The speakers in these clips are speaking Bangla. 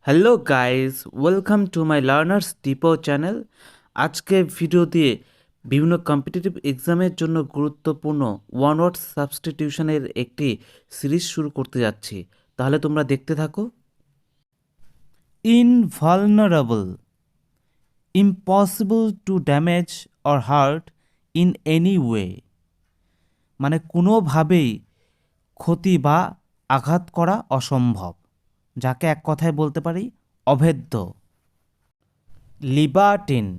Hello guys, welcome to my learners depot channel. আজকে ভিডিও দিয়ে বিভিন্ন কম্পিটিটিভ এক্সামের জন্য গুরুত্বপূর্ণ ওয়ান ওয়ার্ড সাবস্টিটিউশনের একটি সিরিজ শুরু করতে যাচ্ছি। তাহলে তোমরা দেখতে থাকো। Invulnerable, impossible to damage or hurt in any way, মানে কোনোভাবেই ক্ষতি বা আঘাত করা অসম্ভব, যাকে এক কথায় বলতে পারি অভেদ্য। Libertine,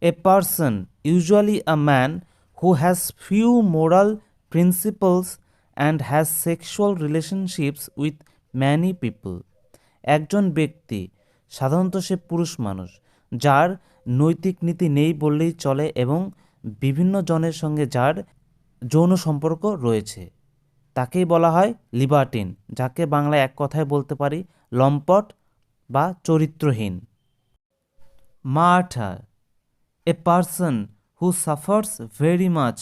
a person, usually a man, who has few moral principles and has sexual relationships with many people. একজন ব্যক্তি, সাধারণত সে পুরুষ মানুষ, যার নৈতিক নীতি নেই বললেই চলে এবং বিভিন্ন জনের সঙ্গে যার যৌন সম্পর্ক রয়েছে, তাকেই বলা হয় লিবার্টিন, যাকে বাংলায় এক কথায় বলতে পারি লম্পট বা চরিত্রহীন। Martyr, a person who suffers very much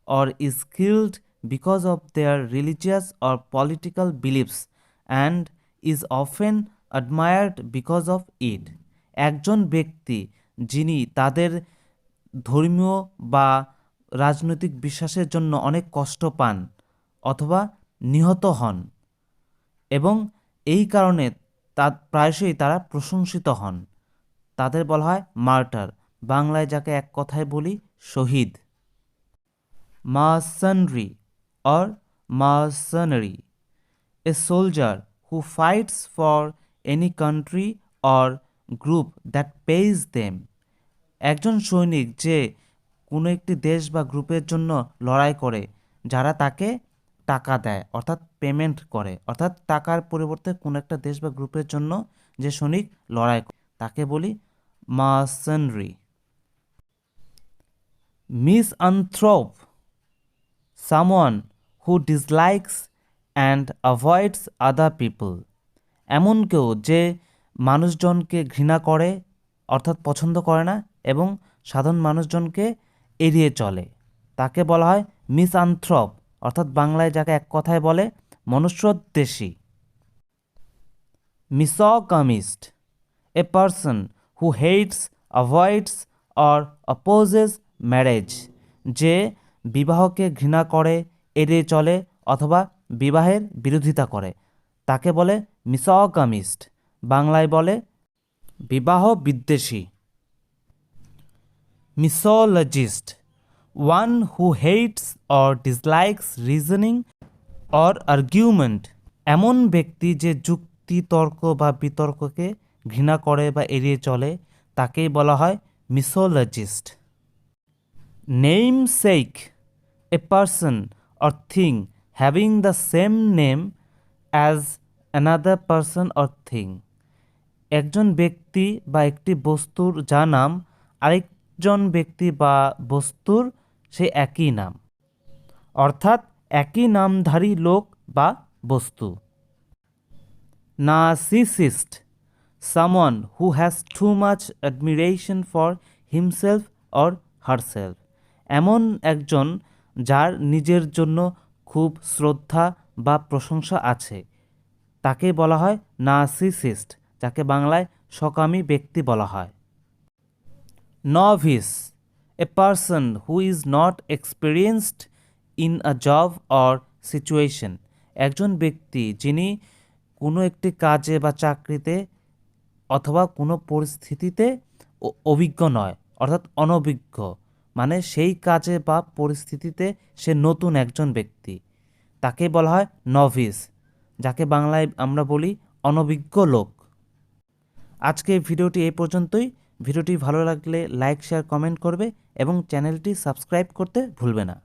or is killed because of their religious or political beliefs and is often admired because of it. একজন ব্যক্তি যিনি তাদের ধর্মীয় বা রাজনৈতিক বিশ্বাসের জন্য অনেক কষ্ট পান অথবা নিহত হন এবং এই কারণে প্রায়শই তারা প্রশংসিত হন, তাদের বলা হয় মার্টার, বাংলায় যাকে এক কথায় বলি শহীদ। Mercenary or mercenary, a soldier who fights for any country or group that pays them. একজন সৈনিক যে কোনো একটি দেশ বা গ্রুপের জন্য লড়াই করে, যারা তাকে টাকা দেয় অর্থাৎ পেমেন্ট করে, অর্থাৎ টাকার পরিবর্তে কোনো একটা দেশ বা গ্রুপের জন্য যে সৈনিক লড়াই করে তাকে বলি mercenary. মিসঅ্যানথ্রোপ, someone who dislikes and avoids other people. এমন কেউ যে মানুষজনকে ঘৃণা করে অর্থাৎ পছন্দ করে না এবং সাধারণ মানুষজনকে এড়িয়ে চলে, তাকে বলা হয় মিসঅ্যানথ্রোপ, অর্থাৎ বাংলায় যাকে এক কথায় বলে মনুষ্যদ্বেষী। Misogamist, a person who hates, avoids or opposes marriage, যে বিবাহকে ঘৃণা করে, এড়িয়ে চলে অথবা বিবাহের বিরোধিতা করে, তাকে বলে মিসোগামিস্ট, বাংলায় বলে বিবাহ বিদ্বেষী। Misologist, one who hates or dislikes reasoning or argument, এমন ব্যক্তি যে যুক্তি, তর্ক বা বিতর্ককে ঘৃণা করে বা এড়িয়ে চলে, তাকেই বলা হয় misologist. Namesake, a person or thing having the same name as another person or thing, একজন ব্যক্তি বা একটি বস্তুর যা নাম আরেকজন ব্যক্তি বা বস্তুর সে একই নাম, অর্থাৎ একই নামধারী লোক বা বস্তু। Narcissist, someone who has too much admiration for himself or herself, এমন একজন যার নিজের জন্য খুব শ্রদ্ধা বা প্রশংসা আছে, তাকে বলা হয় নার্সিসিস্ট, যাকে বাংলায় সকামী ব্যক্তি বলা হয়। Novice, A person who is not experienced in a job or situation, একজন ব্যক্তি যিনি কোনো একটি কাজে বা চাকরিতে অথবা কোনো পরিস্থিতিতে অভিজ্ঞ নয়, অর্থাৎ অনভিজ্ঞ, মানে সেই কাজে বা পরিস্থিতিতে সে নতুন একজন ব্যক্তি, তাকে বলা হয় নভিস, যাকে বাংলায় আমরা বলি অনভিজ্ঞ লোক। আজকের ভিডিওটি এই পর্যন্তই। ভিডিওটি ভালো লাগলে লাইক, শেয়ার, কমেন্ট করবে এবং চ্যানেলটি সাবস্ক্রাইব করতে ভুলবে না।